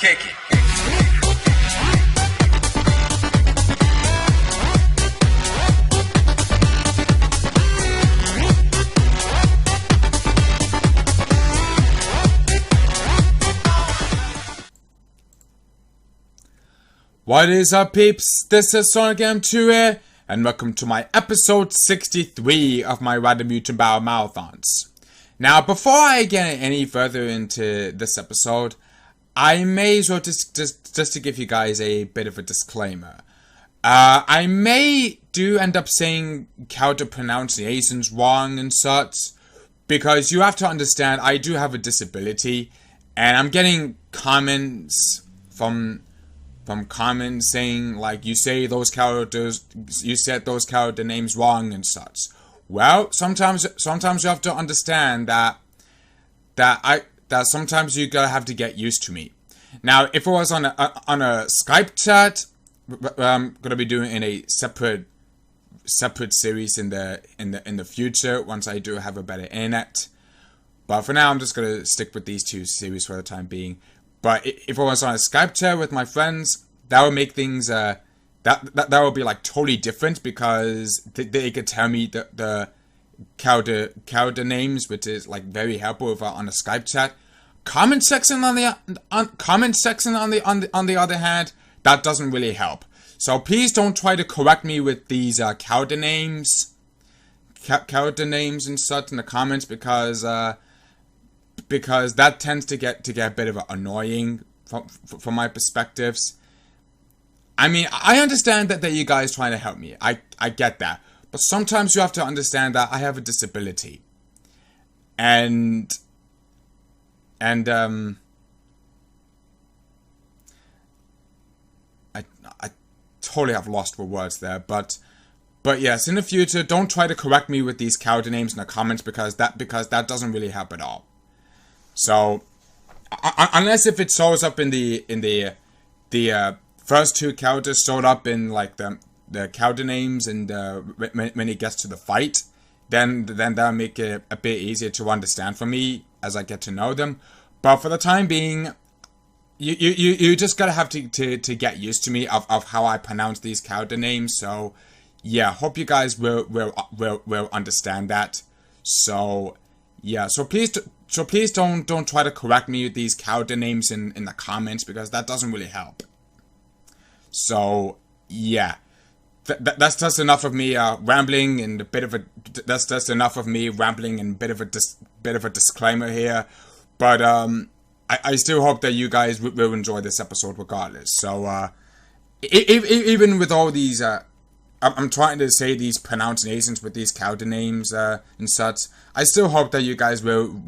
Kick it. What is up, peeps? This is Random M.U.G.E.N here, and welcome to my episode 63 of my Random M.U.G.E.N Battle Marathons. Now, before I get any further into this episode, I may as well just to give you guys a bit of a disclaimer. I may do end up saying character pronunciations wrong and such, because you have to understand I do have a disability, and I'm getting comments from comments saying, like, you said those character names wrong and such. Well, sometimes you have to understand that sometimes you gotta have to get used to me. Now, if it was on a Skype chat, I'm gonna be doing in a separate series in the future once I do have a better internet. But for now, I'm just gonna stick with these two series for the time being. But if I was on a Skype chat with my friends, that would make things that would be like totally different, because they could tell me the character names, which is like very helpful if on a Skype chat. Comment section on the other hand, that doesn't really help. So please don't try to correct me with these character names and such in the comments, because that tends to get a bit of annoying from my perspectives. I mean, I understand that you guys trying to help me. I get that. But sometimes you have to understand that I have a disability. And I totally have lost for words there, but yes, in the future, don't try to correct me with these character names in the comments, because that doesn't really help at all. So, unless if it shows up in the first two characters showed up in like the character names, and when it gets to the fight, then that'll make it a bit easier to understand for me as I get to know them. But for the time being, you just gotta have to get used to me of how I pronounce these character names. So yeah, hope you guys will understand that. So yeah, so please don't try to correct me with these character names in the comments, because that doesn't really help. So yeah, that's just enough of me rambling and that's just enough of me rambling and bit of a disclaimer here. But I still hope that you guys will enjoy this episode regardless. So even with all these I'm trying to say these pronunciations with these character names and such, I still hope that you guys will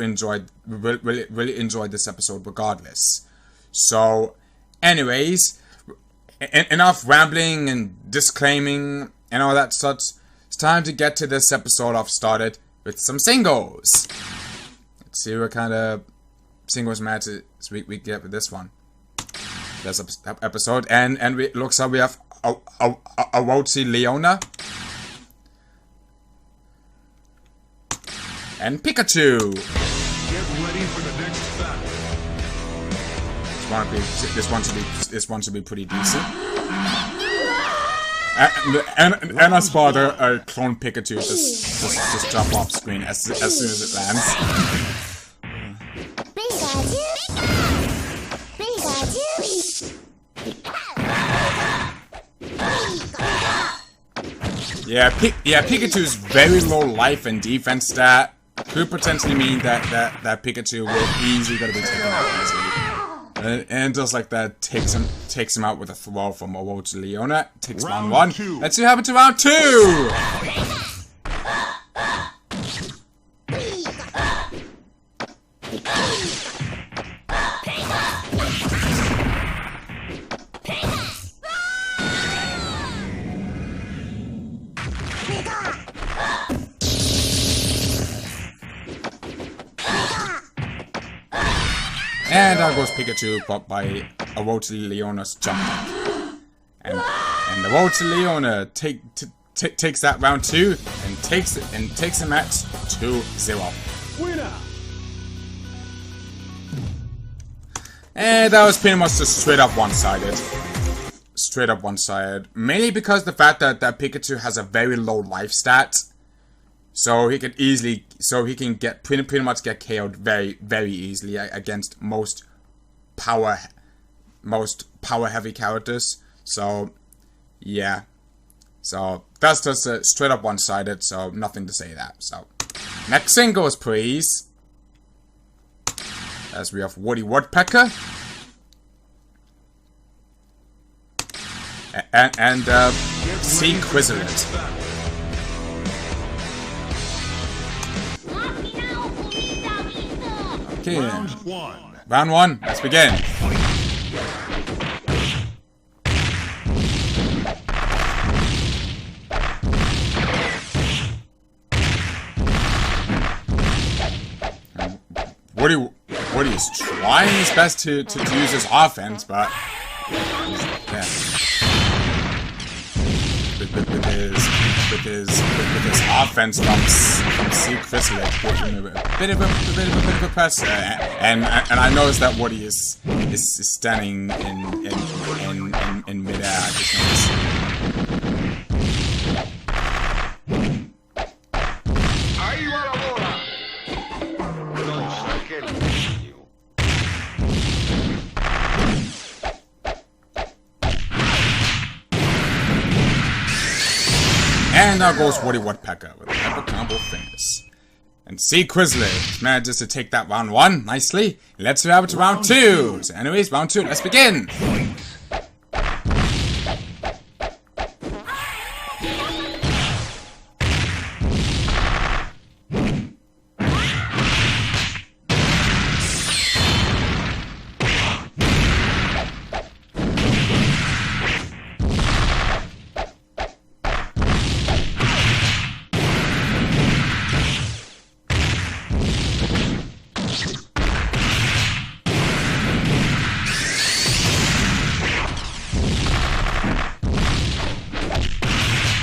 enjoy this episode regardless. So anyways, enough rambling and disclaiming and all that such. It's time to get to this episode off started with some singles. Let's see what kind of singles matches we get with this one. This episode, and it looks like we have Awochi Leona and Pikachu. Get ready for the next battle. This one should be pretty decent. And I spot a clone Pikachu just jump off screen as soon as it lands. Yeah, Pikachu's very low life and defense stat could potentially mean that Pikachu will easily gonna be taken out easily. And just like that, takes him out with a throw from Awochi Leona. Takes round one. Let's see what happens to round two. And there goes Pikachu, caught by Awochi Leona's jump. And Awochi Leona takes that round two and takes the match 2-0. Winner. And that was pretty much just straight up one-sided. Straight up one-sided. Mainly because the fact that Pikachu has a very low life stat. So he can get pretty much get KO'd very easily against most power heavy characters. So yeah. So that's just straight up one-sided, so nothing to say that. So next singles, please. As we have Woody Woodpecker. And Sea Quizlet. Okay. Round one. Let's begin. Woody is trying his best to use his offense, but yeah. With his offense from Sea Quizlet, giving him a bit of a pressure, and I noticed that Woody is standing in midair. I just noticed. And now goes Woody Woodpecker with a pepper combo finish. And Sea Quizlet manages to take that round one nicely. Let's move over to round two. So anyways, round two, let's begin.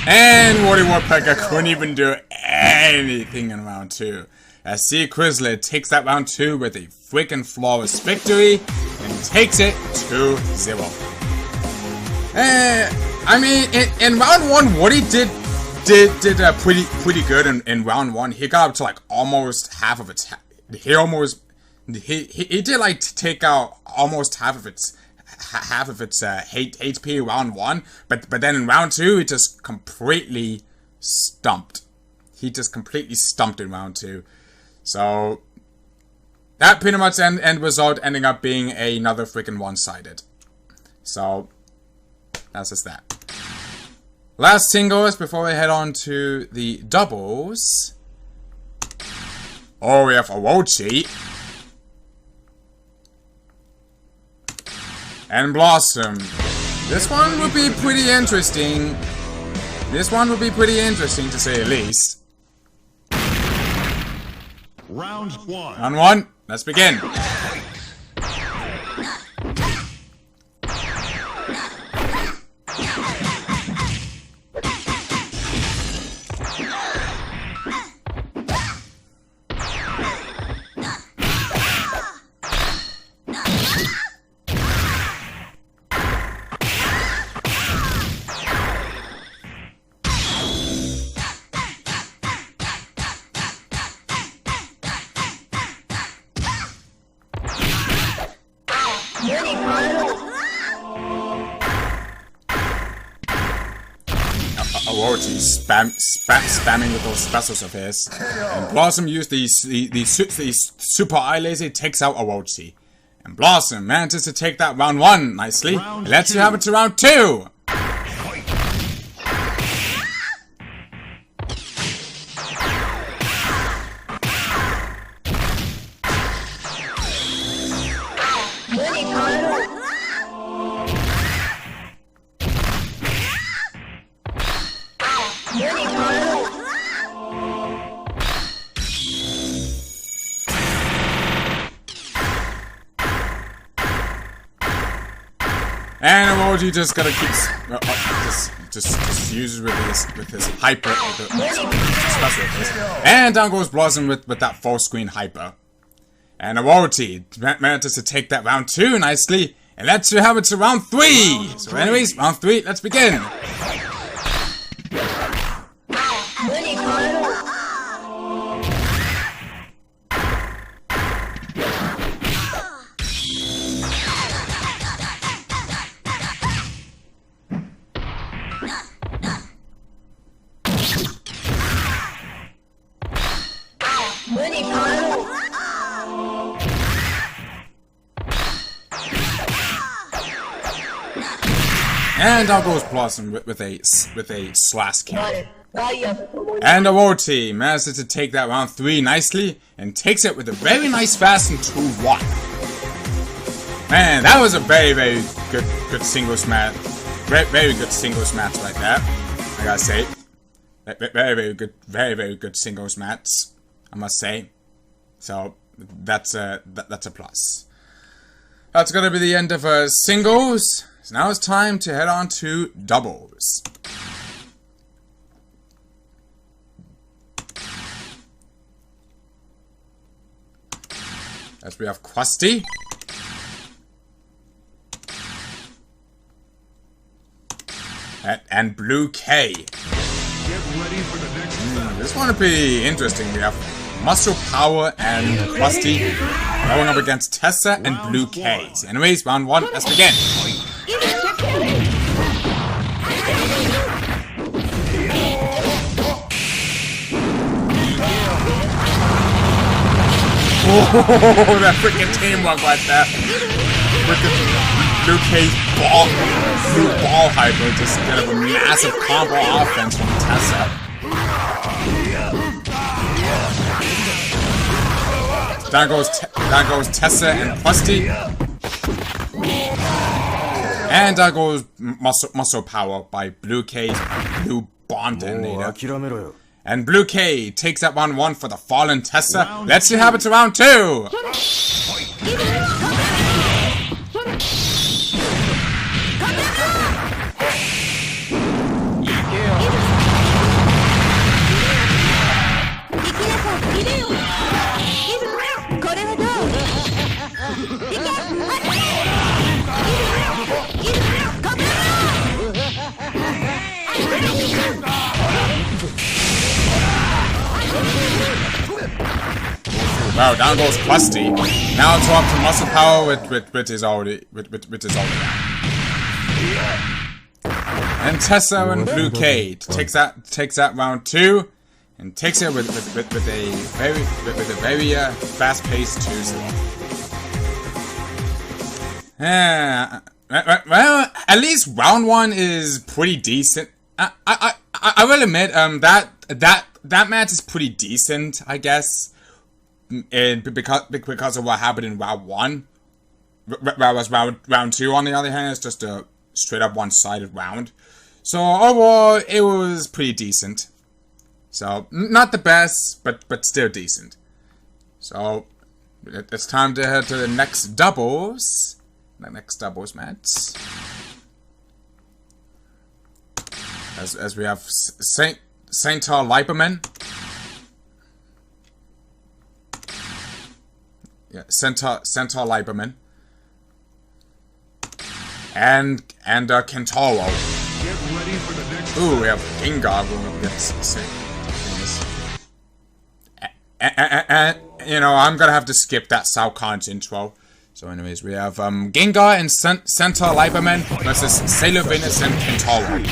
And Woody Woodpecker couldn't even do anything in round two. As Sea Quizlet takes that round two with a freaking flawless victory and takes it 2-0. I mean, in round one, Woody did pretty good in round one. He got up to like almost half of its. He did like take out almost half of its HP round one, but then in round two he just completely stumped. He just completely stumped in round two. So that pretty much end result ending up being another freaking one-sided. So that's just that. Last singles before we head on to the doubles. Oh, we have Orochi and Blossom. This one would be pretty interesting. This one would be pretty interesting to say the least. Round one. Round one. Let's begin. Orochi spamming with those specials of his. And Blossom used the super eye laser, takes out Orochi. And Blossom manages to take that round one nicely. Let's have it to round two. And Emoji just gotta keep just uses with his hyper with the special. And down goes Blossom with that full screen hyper. And Aurora manages to take that round 2 nicely. And let's see how it's to round 3. So anyways, round 3, let's begin. And out goes Blossom with a slash kick. And Aurora team manages to take that round 3 nicely and takes it with a very nice fast and 2-1. Man, that was a very good singles match. Very good singles match right there. I gotta say, very good singles match. I must say. So that's a plus. That's gonna be the end of singles. So now it's time to head on to doubles. As we have Krusty. And Blue K. Get ready for the next This one will be interesting. We have Muscle Power and Krusty going up against Tessa and Blue K. So anyways, round 1, let's begin. Oh, that freaking teamwork right there. Freaking Blue K's blue ball hyper just get a massive combo offense from Tessa. Down goes Tessa and Krusty. And down goes Muscle Power by Blue K's Blue Bomb Detonator. And Blue K takes that round 1 for the fallen Tessa. Let's see how happens to round 2. Wow, down goes Krusty. Now it's up to Muscle Power, which is already out. And Tessa and Blue K takes that round 2 and takes it with a very fast-paced 2-0. Well, at least round 1 is pretty decent. I will admit that match is pretty decent, I guess. Because of what happened in round 1. Whereas round 2, on the other hand, is just a straight up one-sided round. So overall, it was pretty decent. So not the best, but still decent. So it's time to head to the next doubles. The next doubles match. As we have Centaur Liberman. Yeah, Centaur Liberman. And Kentaro. Get ready for the next Ooh, we have Gengar going up against things. And you know, I'm gonna have to skip that Saucon's intro. So anyways, we have Gengar and Centaur Liberman versus Sailor Venus and Kentaro.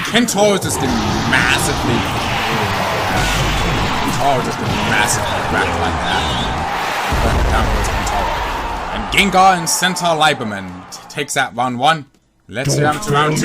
Kentaro is just getting massively wrecked like that. Down goes Kentaro. And Gengar and Centaur Liberman takes that round 1. Let's get on to round 2.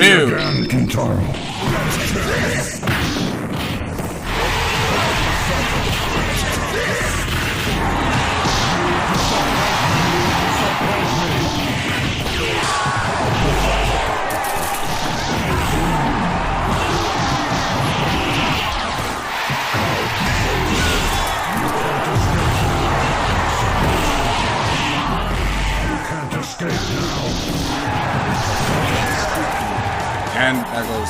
And there goes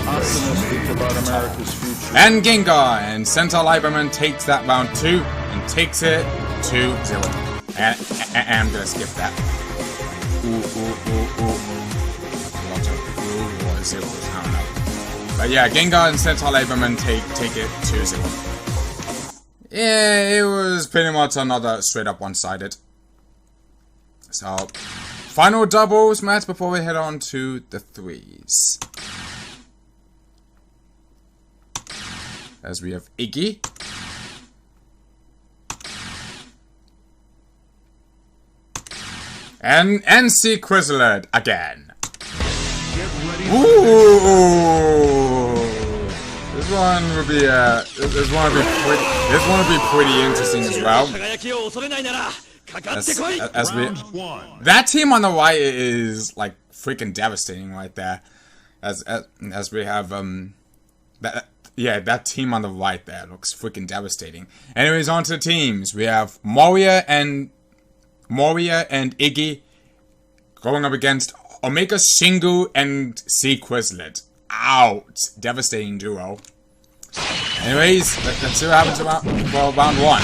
Optimistic about America's future. and Gengar, and Centaur Liberman takes that round 2 and takes it 2-0. And I'm gonna skip that. Or zeros, I don't know. But yeah, Gengar and Centaur Liberman take it 2-0. Yeah, it was pretty much another straight up one-sided. So, final doubles match before we head on to the threes. As we have Iggy. And NC Quizlet again. Get ready. Ooh! This one would be pretty interesting as well. As we, Round 1. that team on the right is like freaking devastating right there. As we have that team on the right there looks freaking devastating. Anyways, on to the teams. We have Moria and Iggy going up against Omega Shingu and C Quizlet. Out! Devastating duo. Anyways, let's see what happens about round 1.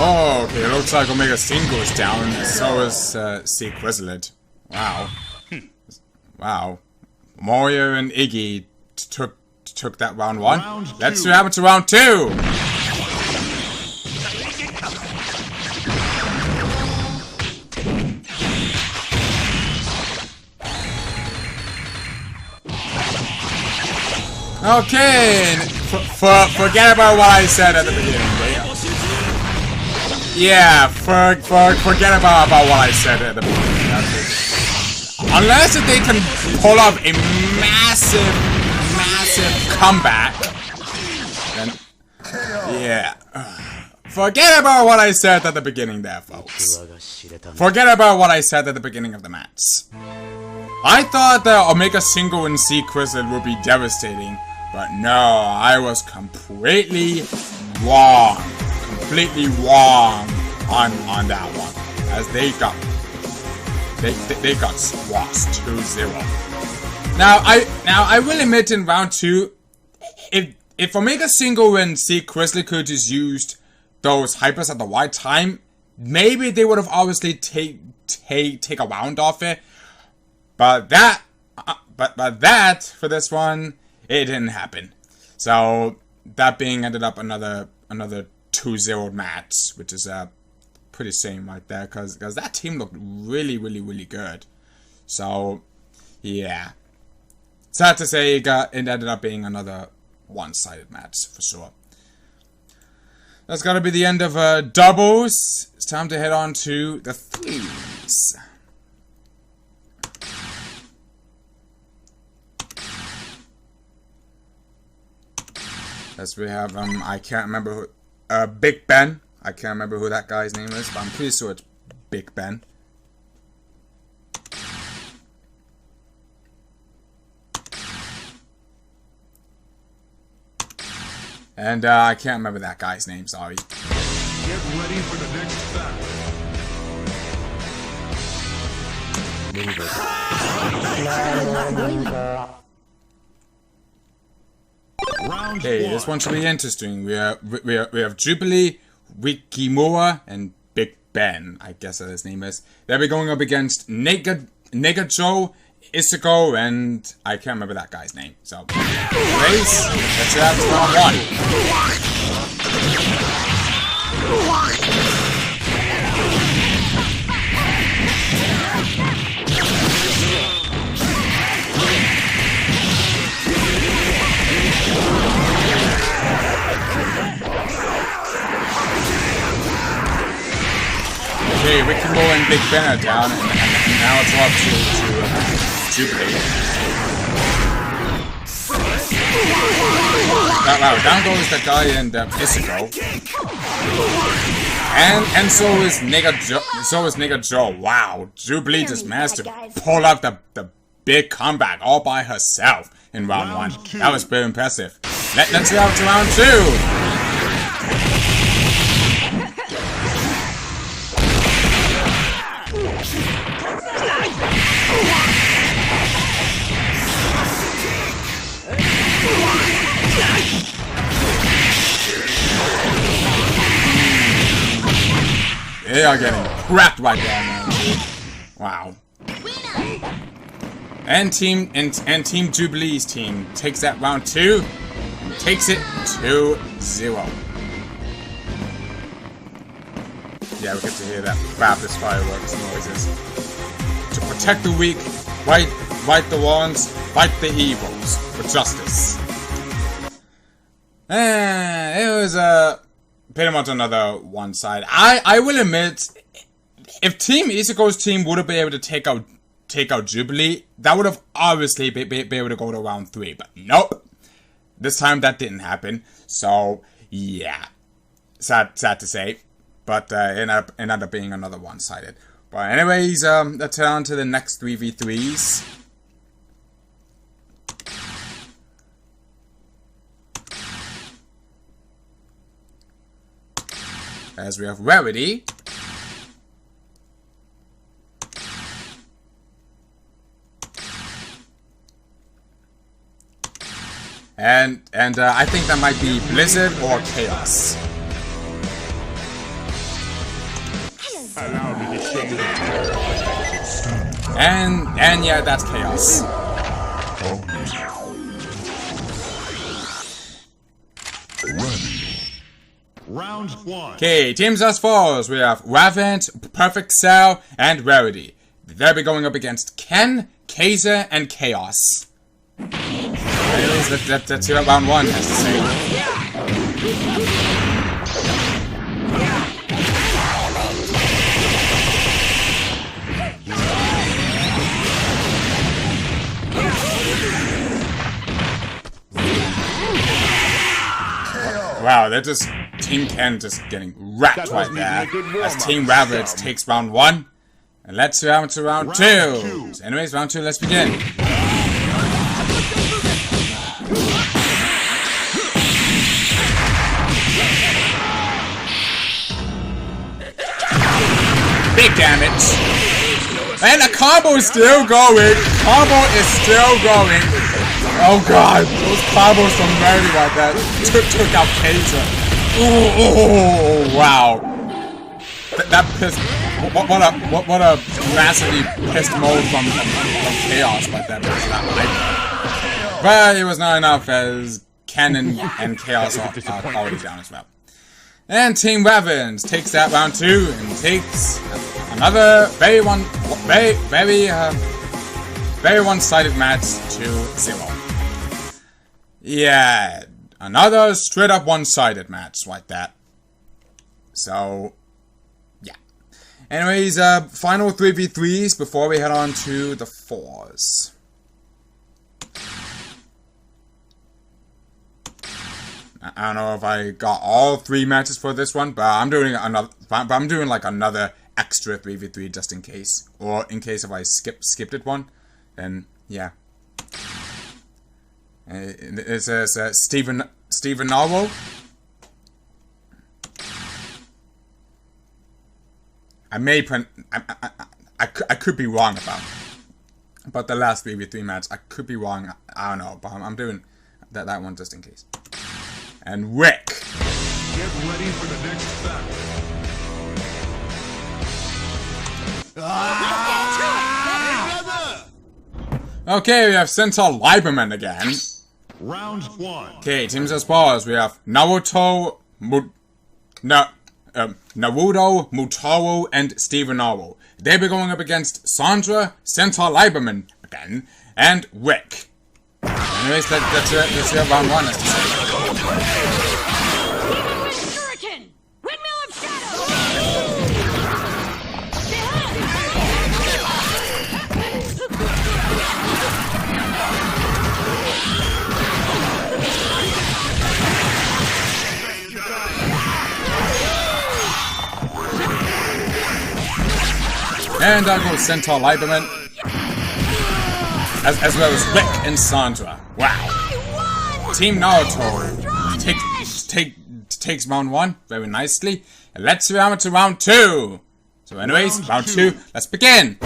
Oh, okay, it looks like Omega Shingu is down, and so is C Quizlet. Wow. Wow. Mario and Iggy took that round 1. Round Let's see two. what happens to round 2. Okay, forget about what I said at the beginning. Yeah, forget about what I said at the beginning. Unless if they can pull off a massive comeback, then yeah. Forget about what I said at the beginning there, folks. Forget about what I said at the beginning of the match. I thought that Omega Shingu and C Quizlet would be devastating, but no, I was completely wrong. Completely wrong on that one. As they got squashed 2-0. Now I will admit in round 2, if Omega Shingu and C Quizlet could just used those hypers at the right time, maybe they would have obviously take a round off it. But that for this one, it didn't happen. So that being ended up another 2-0 match, which is pretty shame right there, because that team looked really good. So yeah, sad to say it ended up being another one-sided match for sure. That's gotta be the end of doubles. It's time to head on to the threes. As we have I can't remember who, Big Ben. I can't remember who that guy's name is, but I'm pretty sure it's Big Ben. And I can't remember that guy's name, sorry. Get ready for the next battle. Round Okay, 1. this one should be interesting. We have Jubilee, Wikimura, and Big Ben, I guess that his name is. They'll be going up against Negajo, Isako, and I can't remember that guy's name. So, anyways, let's have round 1. Okay, Wikimura and Big Ben are down, and now it's up to Jubilee. Wow, down goes that guy and Isako. And so is Nigga Joe. Wow, Jubilee just managed to pull out the big comeback all by herself in round 1. That was very impressive. Let's go to round 2. They are getting cracked right there, man. Wow. And Team Jubilee's team takes that round 2 and takes it 2-0. Yeah, we get to hear that fabulous fireworks noises. To protect the weak, right the wrongs, fight the evils for justice. And it was pretty much another one side. I will admit, if Team Izuku's team would have been able to take out Jubilee, that would have obviously been able to go to round 3. But nope, this time that didn't happen. So yeah, sad to say, but it ended up being another one-sided. But anyways, let's head on to the next 3v3s. As we have Rarity. And I think that might be Blizzard or Chaos. And yeah, that's Chaos. Round 1. Okay, teams as follows. We have Ravent, Perfect Cell, and Rarity. They'll be going up against Ken, Kaiser, and Chaos. Anyways, let's see what round 1 has to say. Wow, they're just Team Ken just getting wrecked right there as Team Ravage takes round 1. And let's round to round 2. Anyways, round 2, let's begin. Big damage. And the combo is still going. Combo is still going. Oh god, those combos from Rarity like that took out Kaiser. Oh wow. That pissed. What a massively pissed mode from Chaos like that. But it was not enough as Ken and Chaos are already down as well. And Team Ravens takes that round 2 and takes another very one-sided match 2-0. Yeah, another straight up one-sided match like that. So, yeah. Anyways, final 3v3s before we head on to the 4s. I don't know if I got all 3 matches for this one, but I'm doing like another extra 3v3 just in case, or in case if I skipped it one, then yeah. It says Steven Narwhal. I could be wrong about the last 3v3 match. I could be wrong. I don't know, but I'm doing that one just in case. And Rick. Get ready for the next battle. Okay, we have Centaur Lieberman again. Round 1. Okay, teams as follows. We have Naruto, Mutaro, and Steven Narwhal. They'll be going up against Sandra, Centaur Lieberman again, and Rick. Anyways, let's see what round 1 has to say. Hurricane! Windmill of Shadow! And there goes Centaur Liberman. As well as Rick and Sandra. Wow. Team Naruto takes round 1 very nicely. And let's round to round 2. So anyways, round 2, let's begin.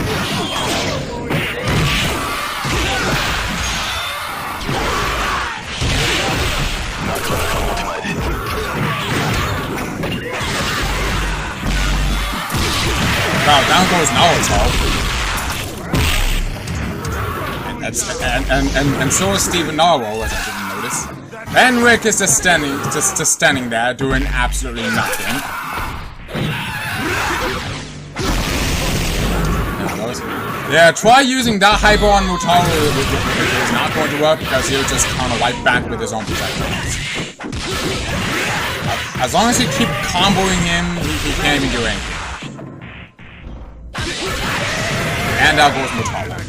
Wow, down goes Naruto. And so is Steven Narwhal, as I didn't notice. And Rick is just standing there doing absolutely nothing. Yeah, try using that hyper on Mutaru. It's not going to work because he'll just counter right back with his own projectiles. As long as you keep comboing him, he can't even do anything. And out goes Mutaru.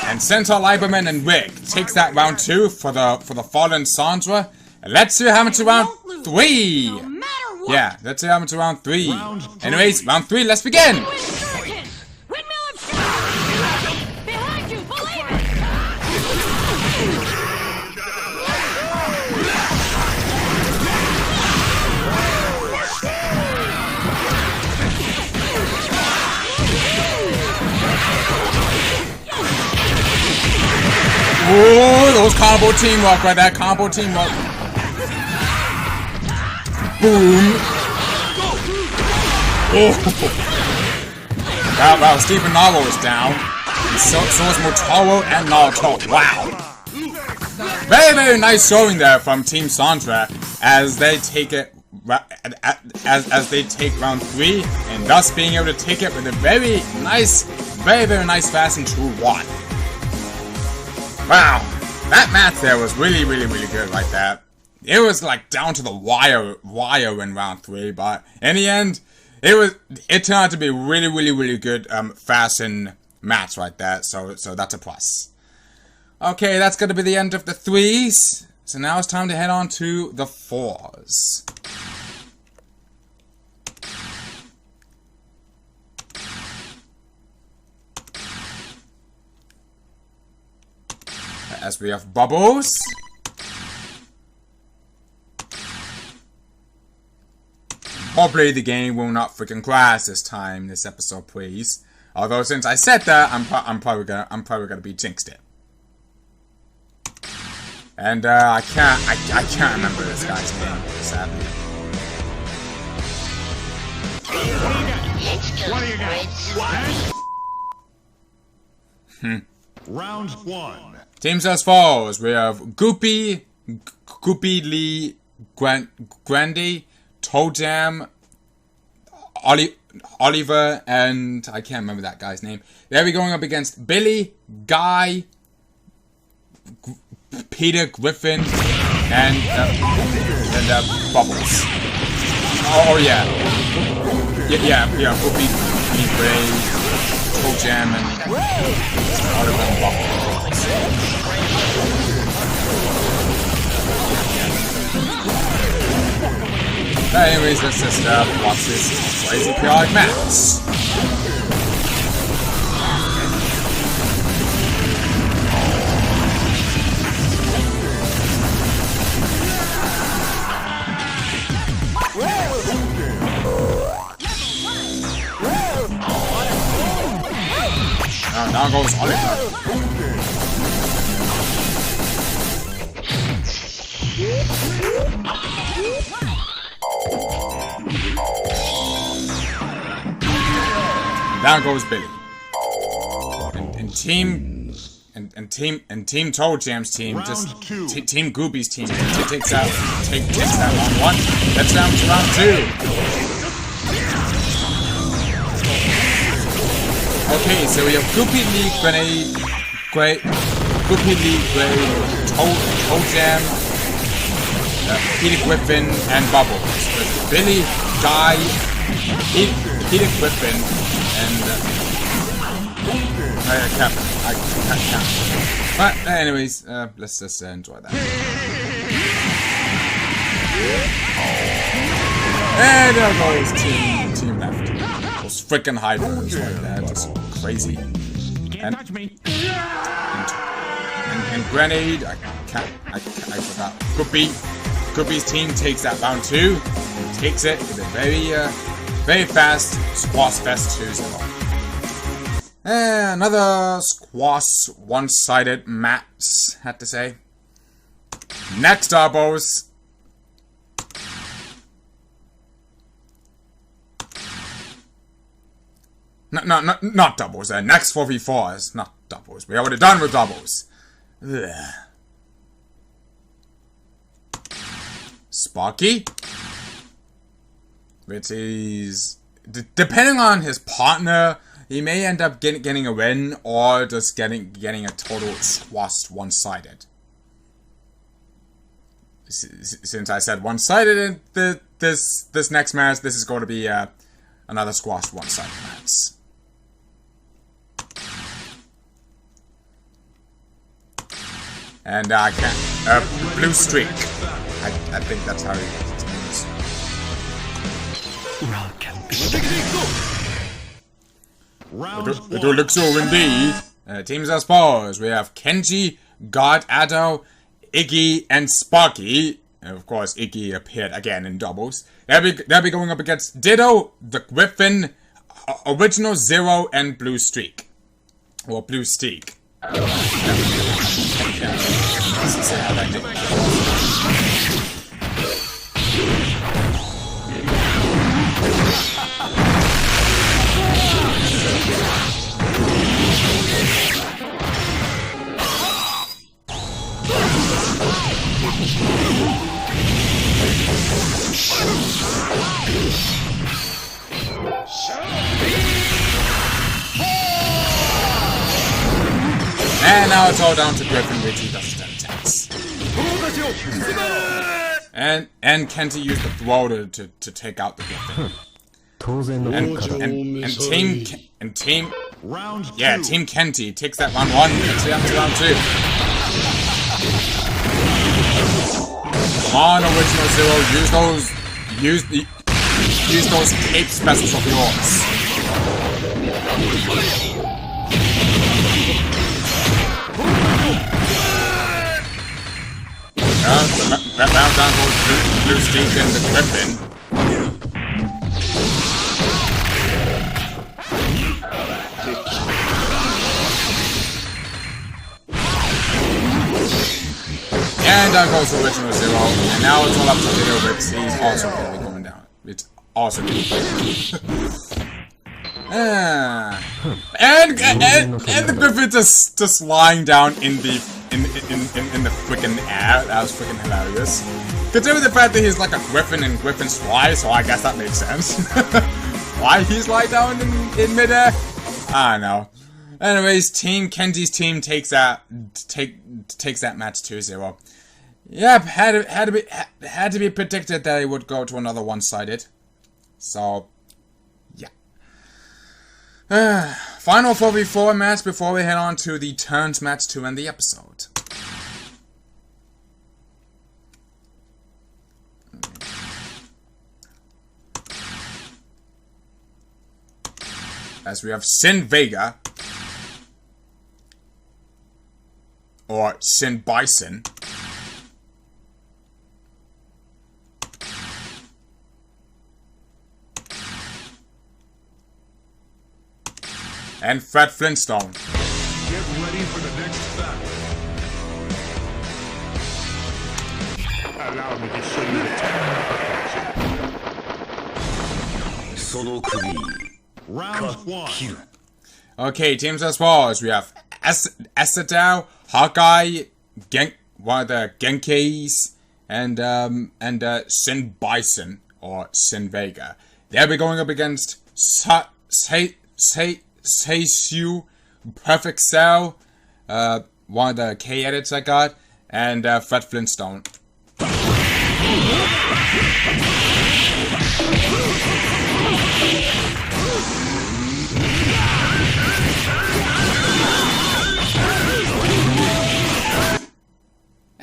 And Centaur Liberman and Rick takes that round 2 for the fallen Sandra. And let's see what happens to round 3. Yeah, let's see what happens to round 3. Anyways, round 3, let's begin. Ooh, those combo teamwork right there, combo teamwork. Boom. Oh. Wow, Stephen Naruto is down. And so is Motaro and Naruto. Wow. Very, very nice showing there from Team Sandra as they take it as they take round 3 and thus being able to take it with a very, very nice fast and true 1. Wow, that match there was really good right there. It was like down to the wire in round 3, but in the end, it turned out to be really good fast and match right there. So that's a plus. Okay, that's gonna be the end of the 3s. So now it's time to head on to the 4s. As we have Bubbles. Hopefully the game will not freaking crash this time, this episode, please. Although since I said that, I'm probably gonna be jinxed it. And I can't remember this guy's name, sadly. Round 1. Teams as follows. We have Goopy Lee Grandy, Toe Jam, Oliver, and I can't remember that guy's name. They'll be going up against Billy, Guy, Peter Griffin, and Bubbles. Oh yeah. Goopy Lee Gray, Toe Jam, and Oliver and Bubbles. Anyways, let's just watch this crazy chaotic match. Now goes Oliver. Down goes Billy. And Team Toe Jam's team, Team Goopy's team takes that round 1. Let's down to round 2. Okay, so we have Goopy Lee Gray, Toe Jam, Peter Griffin, and Bubbles. Billy, Guy, Peter Griffin, and I can't. But anyways, let's just enjoy that. And there goes team left. those freaking hydras like that. Just crazy. Can't touch me. And grenade. I forgot. Goopy's team takes that round 2. And takes it with a very fast squash fest 2-0. And another squash one-sided match, had to say. Next doubles. No, not doubles. Next 4v4s, not doubles. We already done with doubles. Ugh. Sparky, which is depending on his partner, he may end up getting a win or just getting a total squashed one-sided. Since I said one-sided in this next match, this is going to be another squashed one-sided match. And I can't. Blue streak. I think that's how it means. It will look so indeed. Teams as follows. We have Kenji, God, Ado, Iggy, and Sparky. And of course, Iggy appeared again in doubles. They'll be going up against Ditto, the Griffin, Original Zero, and Blue Streak. Or Blue Streak. And now it's all down to Griffin, which he does 10 attacks. And Kenty used the throw to take out the Griffin. And team Kenty takes that round 1 and takes it up to round 2. Come on, Original Zero, use those cape specials of yours. That round down goes Blue Streak and the Griffin. And down goes Original Zero. And now it's all up to Ditto, which he's also going to be going down. It's also going to be and the Griffin just lying down in the freaking air. That was freaking hilarious. Considering the fact that he's like a griffin and griffins fly, so I guess that makes sense. Why he's lying down in midair? I don't know. Anyways, Kenji's team takes that match 2-0. Yep, had to be predicted that he would go to another one-sided. So yeah. Final 4v4 match before we head on to the turns match to end the episode. As we have Sin Vega, or Sin Bison, and Fred Flintstone. Get ready for the next battle. Allow me to show you the technique. Round 1. Okay, teams as follows. We have Esadao, Hawkeye, one of the Genkis, and Sin Bison, or Sin Vega. They'll be going up against Seisu, Perfect Cell, one of the K edits I got, and Fred Flintstone.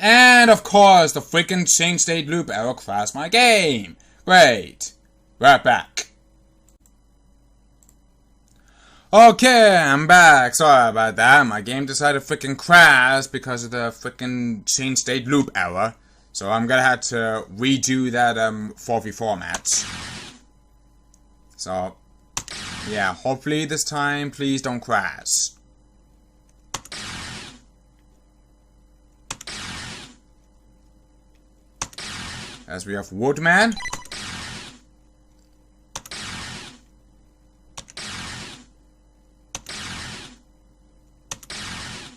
And of course, the freaking Chain State Loop arrow crashed my game. Great. Right back. Okay, I'm back. Sorry about that. My game decided to freaking crash because of the freaking change state loop error. So I'm gonna have to redo that 4v4 match. So yeah, hopefully this time please don't crash. As we have Woodman.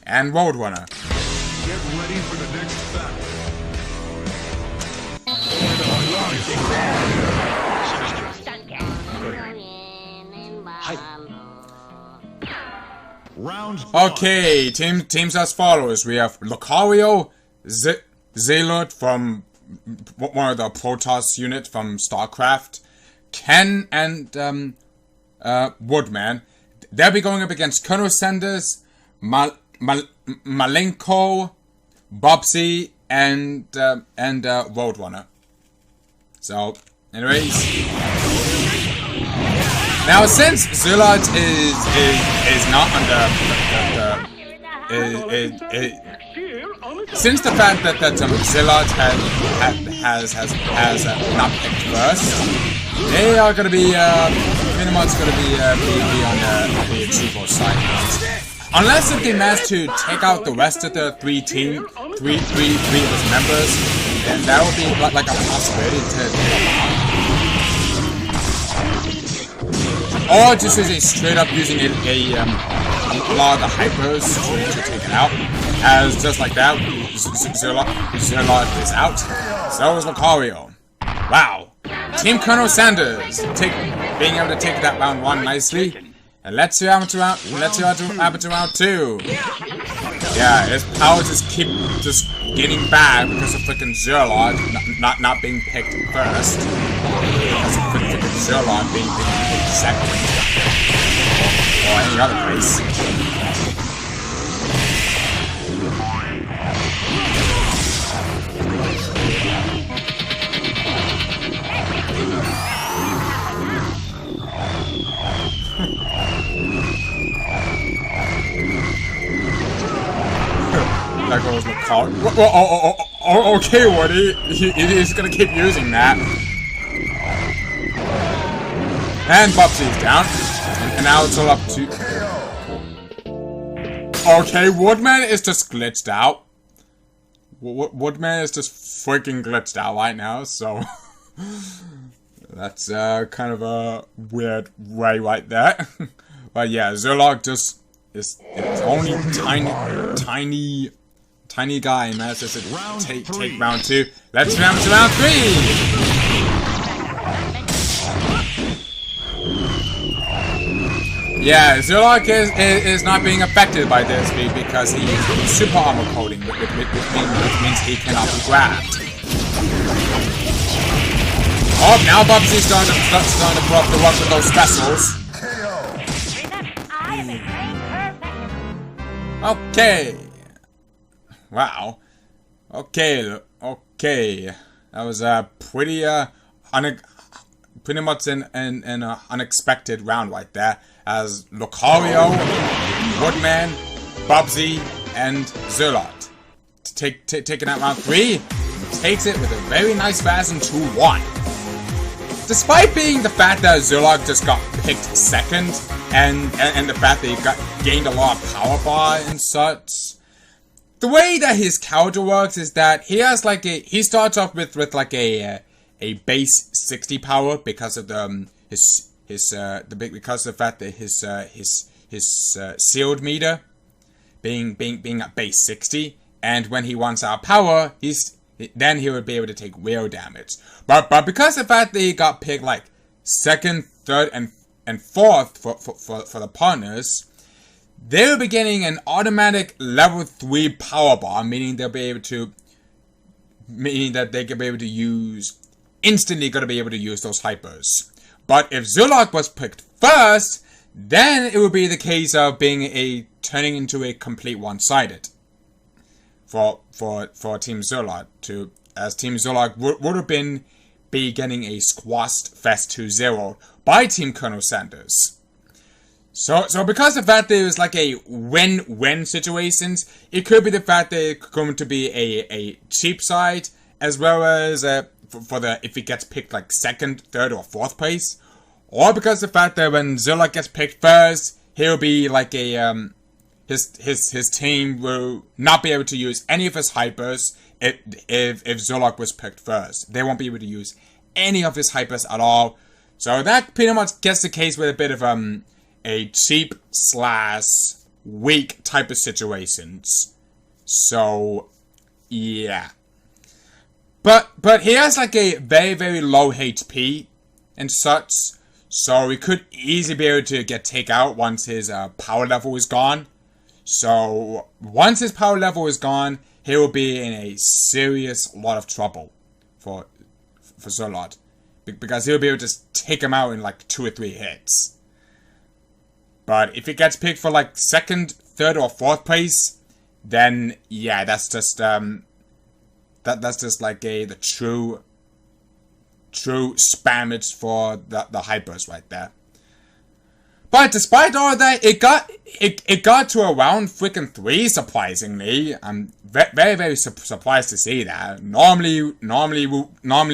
And Roadrunner. Get ready for the next battle. Round one. Okay, teams as follows. We have Lucario, Zealot from one of the Protoss unit from StarCraft, Ken and Woodman. They'll be going up against Colonel Sanders, Malenko, Bobsy, and Roadrunner. So, anyways, now since Zealot is not under since the fact that Zealot has not picked first, they are gonna be pretty much gonna be on the Chico side. Unless if they manage to take out the rest of the three of his members, then that would be like a possibility to or just as a straight up using a lot of the hypers to take it out. As just like that, Zealot is out. So is Lucario. Wow. Team Colonel Sanders being able to take that round 1 nicely. And let's see how much happen to round 2. Yeah, his power just keep getting bad because of freaking Zealot not being picked first. Because of freaking Zealot being picked second. Or any other place. That goes Lucario. Okay, Woody. He's gonna keep using that. And Bubsy's down. And now it's all up to... Okay, Woodman is just glitched out. Woodman is just freaking glitched out right now, so... That's kind of a weird way right there. But yeah, Zerlog just is only tiny guy manages to take round 2. Let's round to round 3! Yeah, Zerlog is not being affected by this because he's super armor coating, which means he cannot be grabbed. Oh, now Bubsy's starting to put up the work with those specials. Okay. Wow. Okay. That was pretty much an unexpected round right there. As Lucario, Woodman, Bubsy, and Zealot taking out round 3, takes it with a very nice fashion 2-1. Despite being the fact that Zealot just got picked second, and the fact that he gained a lot of power bar and such, the way that his counter works is that he has he starts off with like a base 60 power because of the because of the fact that his sealed meter being at base 60, and when he runs out of power, then he would be able to take real damage. But because of the fact that he got picked like second, third, and fourth for the partners, they will be getting an automatic level 3 power bar, meaning that they could be able to use instantly those hypers. But if Zealot was picked first, then it would be the case of turning into a complete one-sided for Team Zealot, as Team Zealot would have be getting a squashed Fest 2-0 by Team Colonel Sanders. So because of that, there is like a win-win situations. It could be the fact that it's going to be a cheap side, as well as for the if it gets picked like 2nd, 3rd, or 4th place, or because of the fact that when Zolok gets picked first, he'll be like a his team will not be able to use any of his hypers if Zolok was picked first. They won't be able to use any of his hypers at all. So that pretty much gets the case with a bit of a cheap / weak type of situations. So yeah. But he has like a very low HP and such, so he could easily be able to get take out once his power level is gone. So once his power level is gone, he will be in a serious lot of trouble for Zolot, because he'll be able to just take him out in like 2 or 3 hits. But if he gets picked for like 2nd, 3rd, or 4th place, then yeah, that's just that's just like the true spammage for the hypers right there. But despite all of that, it got to around freaking 3, surprisingly. I'm very surprised to see that. Normally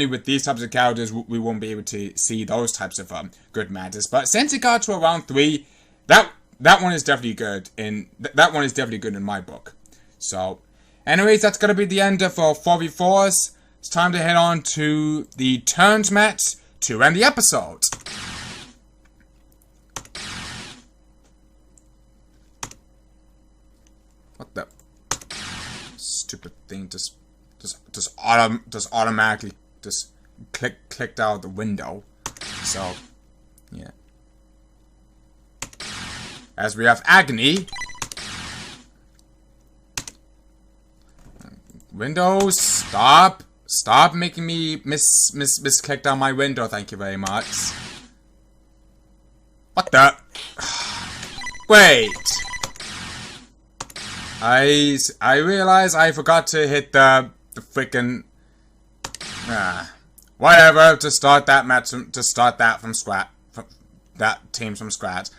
with these types of characters, we won't be able to see those types of good matches. But since it got to around 3, that one is definitely good. That one is definitely good in my book. So, anyways, that's gonna be the end of 4v4s. It's time to head on to the turns match to end the episode. What the stupid thing just automatically just clicked out the window. So yeah. As we have Agony. Windows, stop making me misclicked on my window, thank you very much. What the? Wait. I realize I forgot to hit the freaking whatever to start that match from scratch, that team from scratch.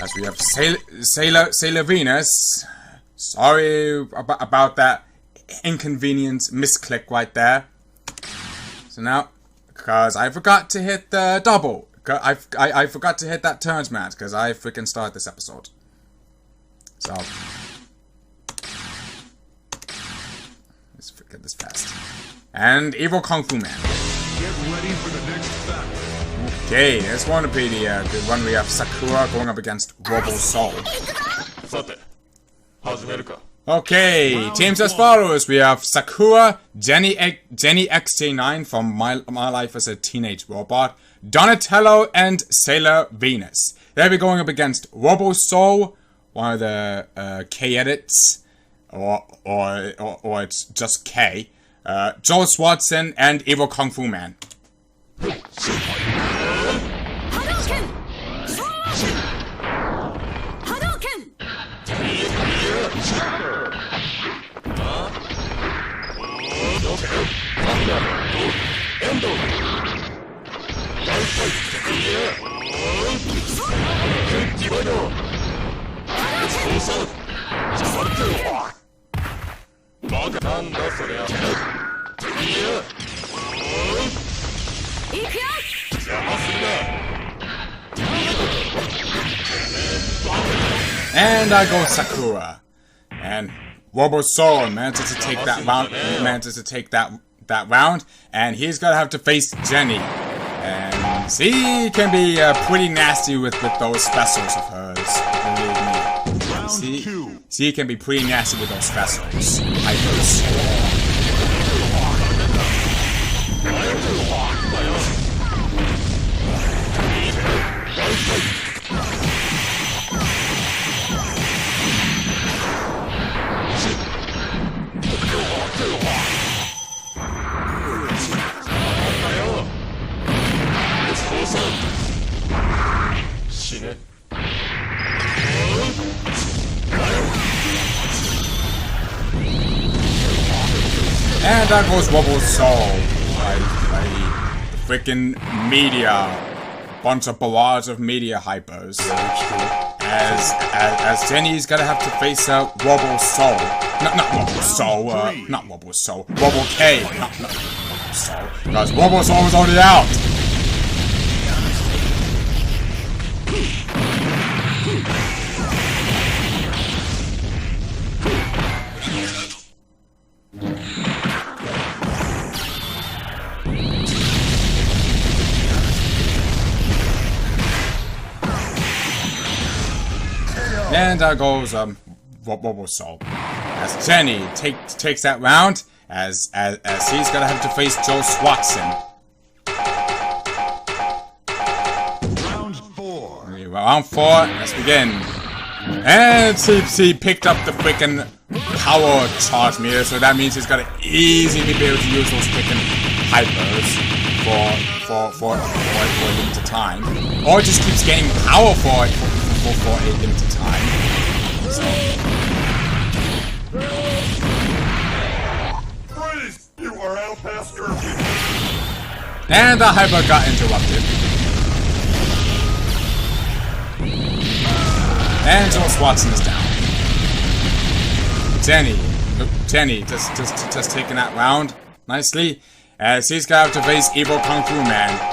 As we have Sailor Venus. Sorry about that inconvenient misclick right there. So now, because I forgot to hit the double, I forgot to hit that turns match because I freaking started this episode. So let's get this fast. And Evil Kung Fu Man. Get ready for the next battle. Okay, this one will be the good one. We have Sakura going up against Robo Soul. Okay, teams as follows. We have Sakura, Jenny XJ9 from My Life as a Teenage Robot, Donatello, and Sailor Venus. They'll be going up against Robo Soul, one of the K edits, or it's just K, Joel Swanson, and Evil Kung Fu Man. And I go Sakura. And Robo Soul manages to take that round, and he's gonna have to face Jenny. And she can be pretty nasty with those specials of hers. Believe me. She can be pretty nasty with those specials. And that goes Robo Soul by the freaking media bunch of barrage of media hypers. As Jenny's gonna have to face out Wobble Soul. Not Wobble Soul, not Wobble Soul. Wobble K, not Wobble Soul. Because Wobble Soul was already out! And there goes Wobble Soul. As Jenny takes that round, as he's gonna have to face Joe Swatson. Round 4. Round 4, let's begin. And he picked up the freaking power charge meter, so that means he's gonna easily be able to use those freaking hypers for a limited time. Or just keeps gaining power for a limited time. So. Freeze! You are out past curfew. And the hyper got interrupted. And Joel Watson is down. Jenny just taking that round nicely. As he's gonna have to face Evil Kung Fu Man.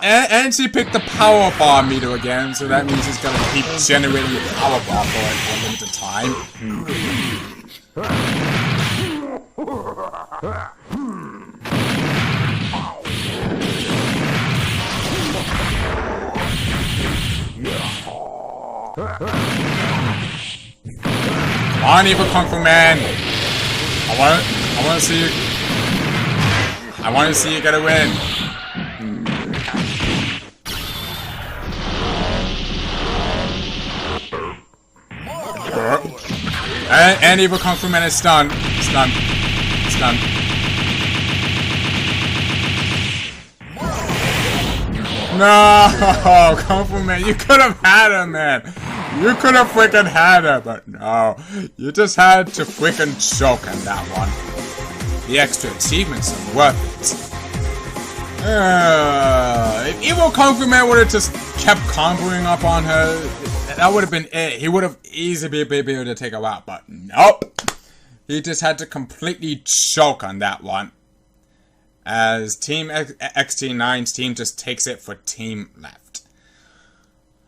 And she picked the power bar meter again, so that means he's gonna keep generating the power bar for a limited time. Come on, Evil Kung Fu Man! I wanna see you. I wanna see you get a win. And Evil Kung Fu Man is stunned. Stunned. No, Kung Fu Man, you could have had him, man. You could have freaking had him, but no. You just had to freaking choke on that one. The extra achievements are worth it. If Evil Kung Fu Man would have just kept comboing up on her, that would have been it. He would have easily been able to take her out, but nope. He just had to completely choke on that one. As Team XT9's team just takes it for Team Left.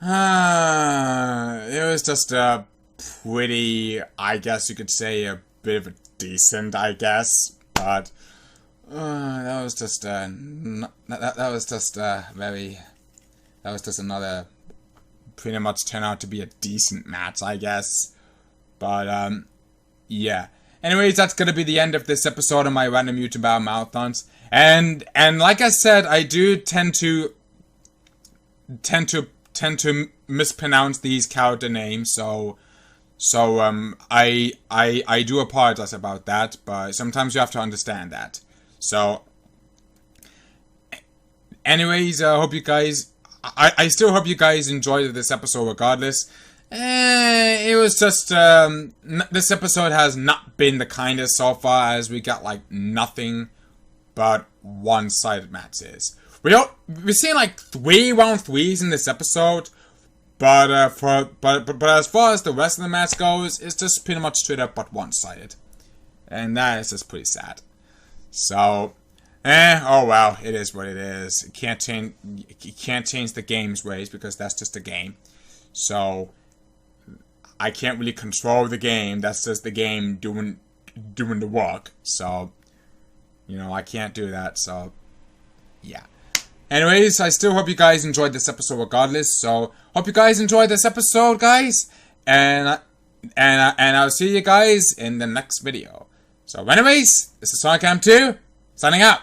It was just a pretty, I guess you could say, a bit of a decent, I guess. But that was just another pretty much turned out to be a decent match, I guess. But yeah. Anyways, that's gonna be the end of this episode of my Random M.U.G.E.N Battle Marathons. And like I said, I do tend to mispronounce these character names, so I do apologize about that, but sometimes you have to understand that. So anyways, I hope you guys I still hope you guys enjoyed this episode regardless. It was just, this episode has not been the kindest so far, as we got, like, nothing but one-sided matches. We're seeing, like, 3 round 3s in this episode, but as far as the rest of the match goes, it's just pretty much straight up but one-sided. And that is just pretty sad. So, oh well, it is what it is. You can't change the game's ways, because that's just a game. So I can't really control the game. That's just the game doing the work. So, you know, I can't do that. So, yeah. Anyways, I still hope you guys enjoyed this episode regardless. So, hope you guys enjoyed this episode, guys. And I'll see you guys in the next video. So, anyways, this is Random M.U.G.E.N, signing out.